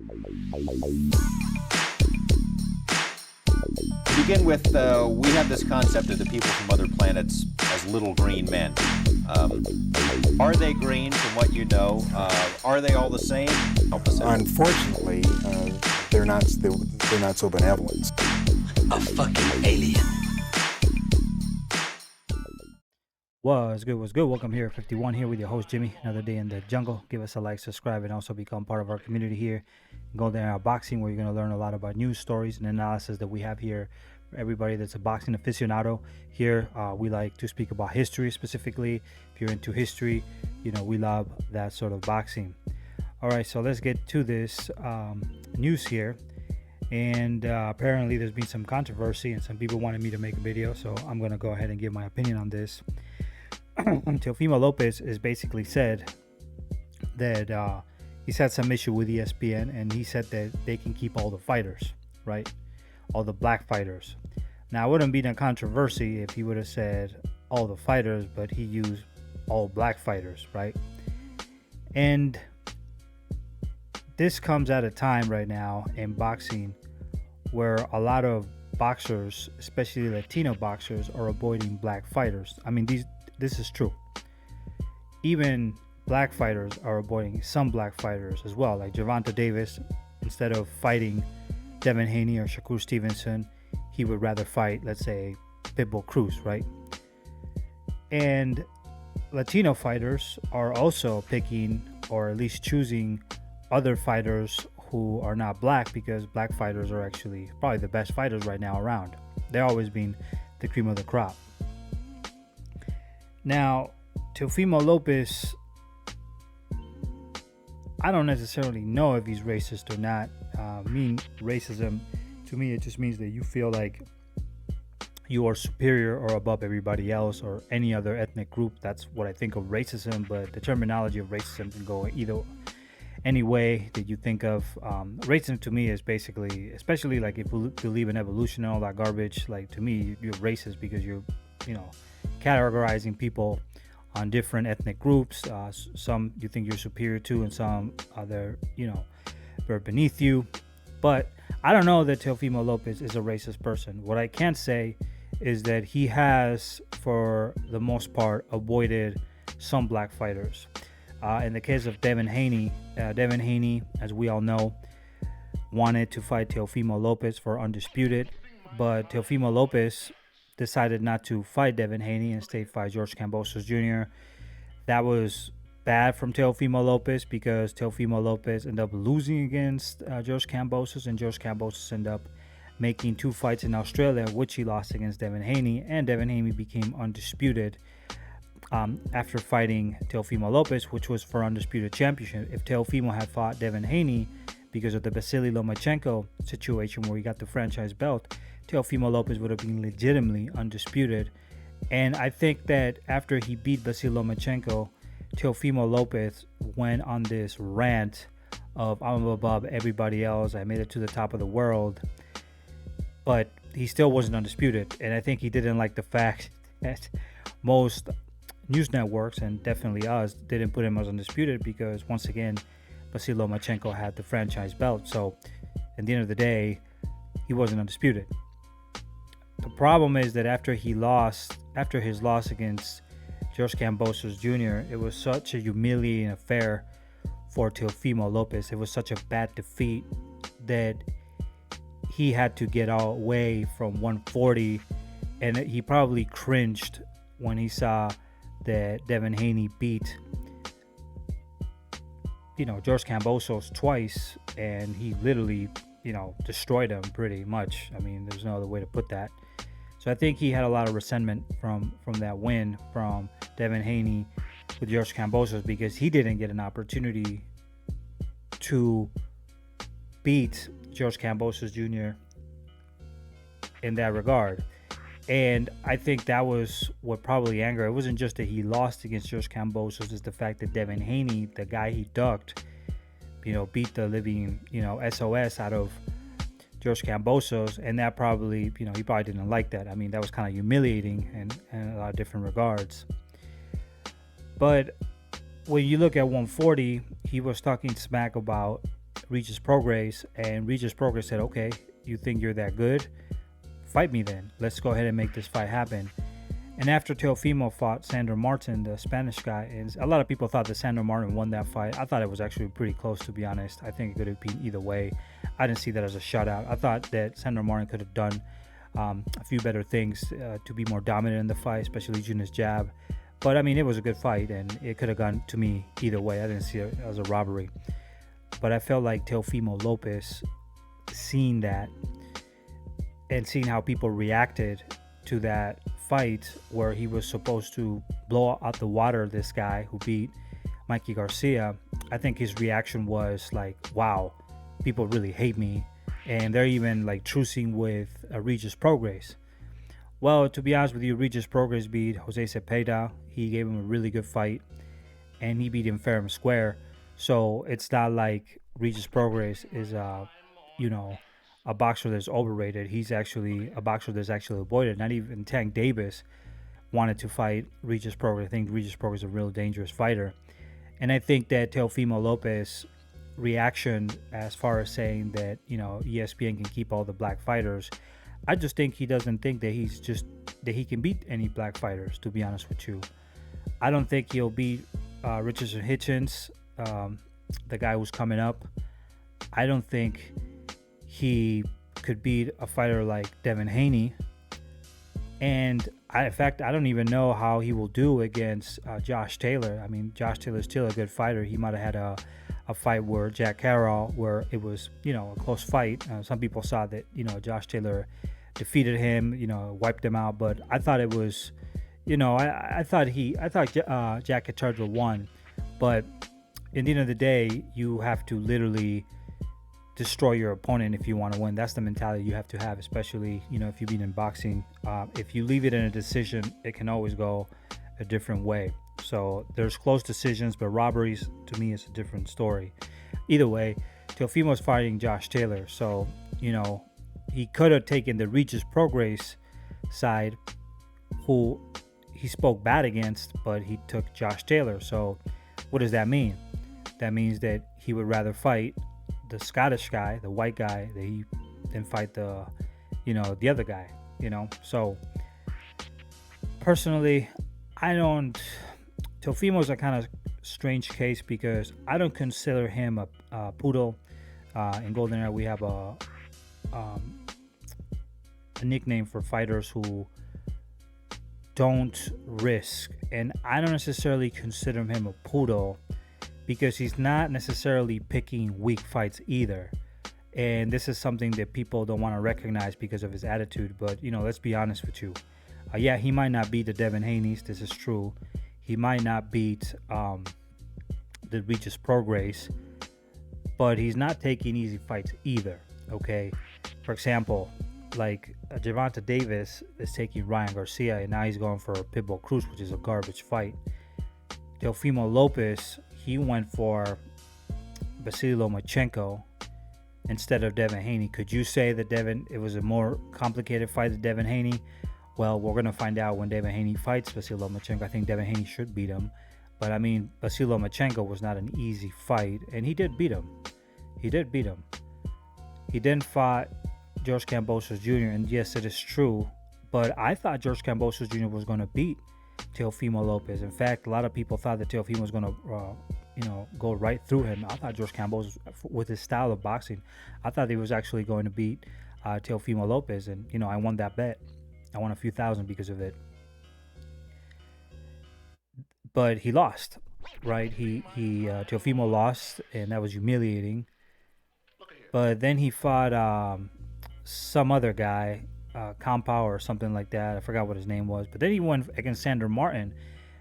To begin with, we have this concept of the people from other planets as little green men. Are they green from what you know? Are they all the same? Help us out. Unfortunately, they're not so benevolent. A fucking alien. What's good? Welcome here, 51 here with your host Jimmy. Another day in the jungle. Give us a like, subscribe, and also become part of our community here. Go there our boxing, where you're going to learn a lot about news stories and analysis that we have here. For everybody that's a boxing aficionado here, we like to speak about history specifically. If you're into history, we love that sort of boxing. All right, so let's get to this news here. And apparently there's been some controversy and some people wanted me to make a video, so I'm going to go ahead and give my opinion on this. Teofimo Lopez has basically said that he's had some issue with ESPN, and he said that they can keep all the fighters, right? All the black fighters. Now, it wouldn't be a controversy if he would have said all the fighters, but he used all black fighters, right? And this comes at a time right now in boxing where a lot of boxers, especially Latino boxers, are avoiding black fighters. I mean, this is true. Even black fighters are avoiding some black fighters as well. Like Gervonta Davis, instead of fighting Devin Haney or Shakur Stevenson, he would rather fight, let's say, Pitbull Cruz, right? And Latino fighters are also picking, or at least choosing, other fighters who are not black, because black fighters are actually probably the best fighters right now around. They're always been the cream of the crop. Now, Teofimo Lopez, I don't necessarily know if he's racist or not. Racism, to me, it just means that you feel like you are superior or above everybody else or any other ethnic group. That's what I think of racism, but the terminology of racism can go either any way that you think of. Racism to me is basically, especially like if you believe in evolution and all that garbage, like to me, you're racist because you're, categorizing people on different ethnic groups. Some you think you're superior to, and some other, they're beneath you. But I don't know that Teofimo Lopez is a racist person. What I can say is that he has, for the most part, avoided some black fighters. In the case of Devin Haney, as we all know, wanted to fight Teofimo Lopez for undisputed, but Teofimo Lopez decided not to fight Devin Haney, instead fight George Kambosos Jr. That was bad from Teofimo Lopez, because Teofimo Lopez ended up losing against George Kambosos, and George Kambosos ended up making 2 fights in Australia, which he lost against Devin Haney, and Devin Haney became undisputed after fighting Teofimo Lopez, which was for undisputed championship. If Teofimo had fought Devin Haney because of the Vasily Lomachenko situation where he got the franchise belt, Teofimo Lopez would have been legitimately undisputed. And I think that after he beat Vasily Lomachenko, Teofimo Lopez went on this rant of, I'm above everybody else, I made it to the top of the world, but he still wasn't undisputed. And I think he didn't like the fact that most news networks, and definitely us, didn't put him as undisputed, because once again, Vasily Lomachenko had the franchise belt. So at the end of the day, he wasn't undisputed. The problem is that after his loss against George Kambosos Jr., it was such a humiliating affair for Teofimo Lopez. It was such a bad defeat that he had to get away from 140, and he probably cringed when he saw that Devin Haney beat George Kambosos twice, and he literally destroyed him pretty much. I mean, there's no other way to put that. So I think he had a lot of resentment from that win from Devin Haney with George Kambosos, because he didn't get an opportunity to beat George Kambosos Jr. in that regard. And I think that was what probably angered. It wasn't just that he lost against George Kambosos, it's the fact that Devin Haney, the guy he ducked, beat the living, SOS out of George Kambosos, and that probably, he probably didn't like that. I mean, that was kind of humiliating in a lot of different regards. But when you look at 140, he was talking smack about Regis Prograis, and Regis Prograis said, okay, you think you're that good? Fight me then. Let's go ahead and make this fight happen. And after Teofimo fought Sandor Martin, the Spanish guy, and a lot of people thought that Sandor Martin won that fight. I thought it was actually pretty close, to be honest. I think it could have been either way. I didn't see that as a shutout. I thought that Sandor Martin could have done a few better things to be more dominant in the fight, especially using his jab. But I mean, it was a good fight, and it could have gone to me either way. I didn't see it as a robbery. But I felt like Teofimo Lopez, seeing that and seeing how people reacted to that fight where he was supposed to blow out the water this guy who beat Mikey Garcia, I think his reaction was like, wow, people really hate me, and they're even like trucing with Regis Prograis. Well, to be honest with you, Regis Prograis beat Jose Cepeda. He gave him a really good fight, and he beat him fair and square. So it's not like Regis Prograis is a boxer that's overrated. He's actually a boxer that's actually avoided. Not even Tank Davis wanted to fight Regis Prograis. I think Regis Prograis is a real dangerous fighter. And I think that Teofimo Lopez reaction as far as saying that, ESPN can keep all the black fighters, I just think he doesn't think that he can beat any black fighters, to be honest with you. I don't think he'll beat Richardson Hitchens, the guy who's coming up. I don't think he could beat a fighter like Devin Haney. And in fact, I don't even know how he will do against Josh Taylor. I mean, Josh Taylor's still a good fighter. He might have had a fight where Jack Carroll, where it was, a close fight. Some people saw that, Josh Taylor defeated him, wiped him out. But I thought it was, I thought Jack Catardo won. But at the end of the day, you have to literally destroy your opponent if you want to win. That's the mentality you have to have, especially, if you've been in boxing. If you leave it in a decision, it can always go a different way. So there's close decisions, but robberies, to me, is a different story. Either way, Teofimo's fighting Josh Taylor. So, he could have taken the Regis Prograis side, who he spoke bad against, but he took Josh Taylor. So what does that mean? That means that he would rather fight the Scottish guy, the white guy, than fight the other guy, So personally, Teofimo's a kind of strange case because I don't consider him a poodle. In Golden Era, we have a nickname for fighters who don't risk, and I don't necessarily consider him a poodle because he's not necessarily picking weak fights either. And this is something that people don't want to recognize because of his attitude. But, let's be honest with you. Yeah, he might not beat the Devin Haney's. This is true. He might not beat the Regis Prograis. But he's not taking easy fights either, okay? For example, like Gervonta Davis is taking Ryan Garcia, and now he's going for Pitbull Cruz, which is a garbage fight. Teofimo Lopez, he went for Vasily Lomachenko instead of Devin Haney. Could you say that it was a more complicated fight than Devin Haney? Well, we're going to find out when Devin Haney fights Vasily Lomachenko. I think Devin Haney should beat him. But, I mean, Vasily Lomachenko was not an easy fight, and he did beat him. He then fought George Kambosos Jr., and yes, it is true. But I thought George Kambosos Jr. was going to beat Teofimo Lopez. In fact, a lot of people thought that Teofimo was going to, go right through him. I thought George Kambosos, with his style of boxing, I thought he was actually going to beat Teofimo Lopez, and I won that bet. I won a few thousand because of it. But he lost, right? Teofimo lost, and that was humiliating. But then he fought some other guy, Kampau or something like that. I forgot what his name was. But then he won against Sandor Martin.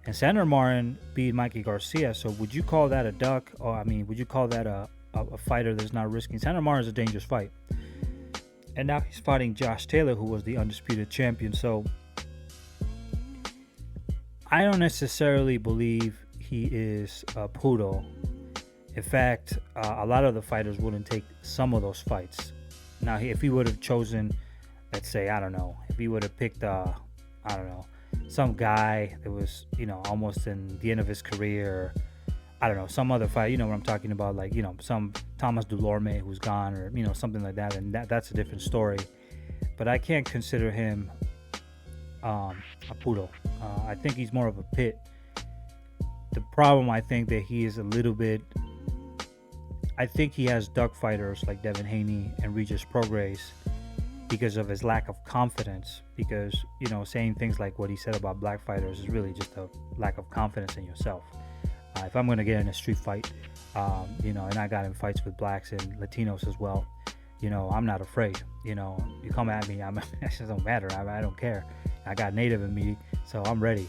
And Sandor Martin beat Mikey Garcia. So would you call that a duck? Or, would you call that a fighter that's not risking? Sandor Martin is a dangerous fight. And now he's fighting Josh Taylor, who was the undisputed champion. So I don't necessarily believe he is a poodle. In fact, a lot of the fighters wouldn't take some of those fights. Now, if he would have chosen, let's say, if he would have picked, some guy that was, almost in the end of his career, I don't know, some other fight, you know what I'm talking about, like, you know, some Thomas Delorme who's gone, or, you know, something like that, and that's a different story. But I can't consider him a poodle. I think he's more of a pit. The problem, I think that he is a little bit, I think he has duck fighters like Devin Haney and Regis Prograis because of his lack of confidence, because, you know, saying things like what he said about black fighters is really just a lack of confidence in yourself. If I'm going to get in a street fight, you know, and I got in fights with blacks and Latinos as well, you know, I'm not afraid. You know, you come at me, it just don't matter. I don't care. I got native in me, so I'm ready.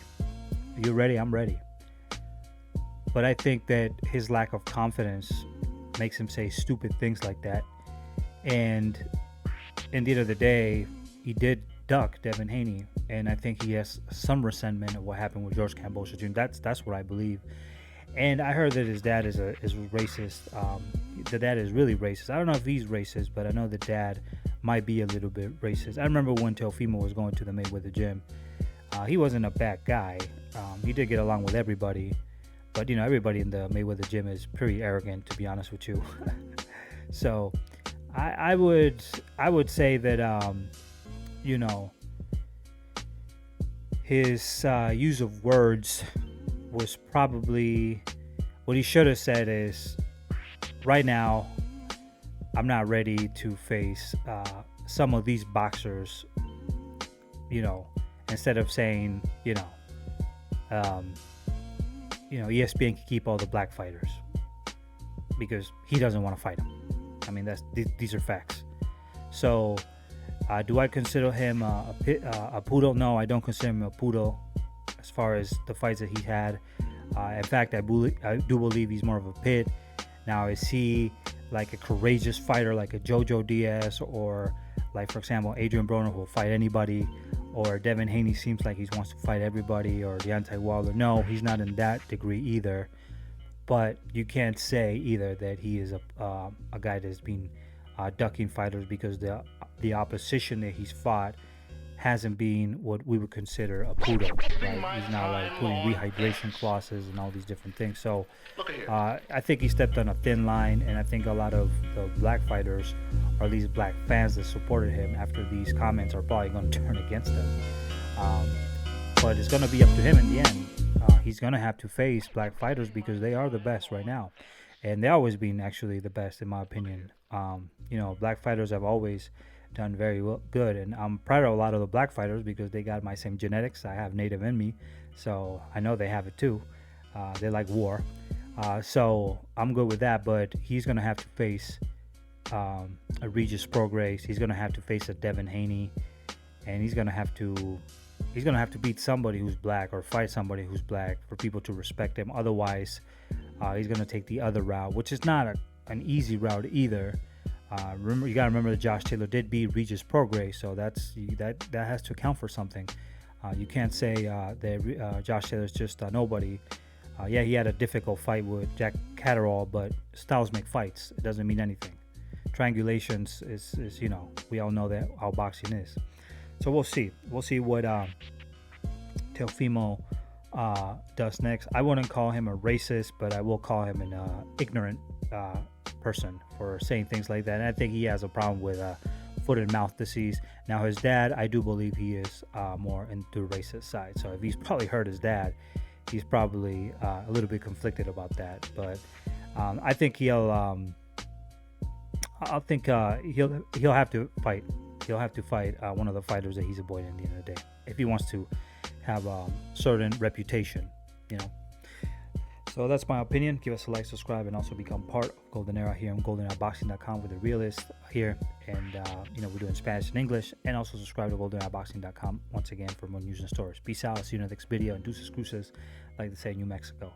You ready? I'm ready. But I think that his lack of confidence makes him say stupid things like that. And in the end of the day, he did duck Devin Haney, and I think he has some resentment of what happened with George Kambosos Jr. That's what I believe. And I heard that his dad is racist. The dad is really racist. I don't know if he's racist, but I know the dad might be a little bit racist. I remember when Teofimo was going to the Mayweather gym. He wasn't a bad guy. He did get along with everybody. But, you know, everybody in the Mayweather gym is pretty arrogant, to be honest with you. So I would say that, you know, his use of words was probably, what he should have said is, right now, I'm not ready to face some of these boxers, you know, instead of saying, you know, ESPN can keep all the black fighters, because he doesn't want to fight them. I mean, these are facts. So, do I consider him a poodle? No, I don't consider him a poodle as far as the fights that he had. In fact, I do believe he's more of a pit. Now, is he like a courageous fighter like a Jojo Diaz, or like, for example, Adrian Broner, who will fight anybody, or Devin Haney seems like he wants to fight everybody, or Deontay Wilder? No, he's not in that degree either. But you can't say either that he is a guy that's been ducking fighters, because the opposition that he's fought hasn't been what we would consider a poodle, right? He's not like putting rehydration clauses and all these different things. So I think he stepped on a thin line, and I think a lot of the black fighters, or these black fans that supported him after these comments, are probably going to turn against him. But it's going to be up to him in the end. He's going to have to face black fighters, because they are the best right now. And they've always been actually the best, in my opinion. You know, black fighters have always done very good, and I'm proud of a lot of the black fighters because they got my same genetics. I have native in me, so I know they have it too. They like war, so I'm good with that. But he's gonna have to face a Regis Prograis. He's gonna have to face a Devin Haney, and he's gonna have to beat somebody who's black, or fight somebody who's black, for people to respect him. Otherwise, he's gonna take the other route, which is not an easy route either. You gotta remember that Josh Taylor did beat Regis Prograis, so that has to account for something. You can't say that Josh Taylor's just nobody. Yeah, he had a difficult fight with Jack Catterall, but styles make fights. It doesn't mean anything. Triangulations is you know, we all know that how boxing is. So we'll see what Teofimo does next. I wouldn't call him a racist, but I will call him an ignorant person for saying things like that. And I think he has a problem with foot and mouth disease. Now, his dad, I do believe he is more into the racist side. So if he's probably hurt his dad, he's probably a little bit conflicted about that. But I think he'll have to fight. He'll have to fight one of the fighters that he's avoiding at the end of the day, if he wants to have a certain reputation, you know. So that's my opinion. Give us a like, subscribe, and also become part of Golden Era here on GoldenEraBoxing.com with the realist here. And, you know, we're doing Spanish and English. And also subscribe to GoldenEraBoxing.com once again for more news and stories. Peace out. I'll see you in the next video. And deuces cruces, like they say in New Mexico.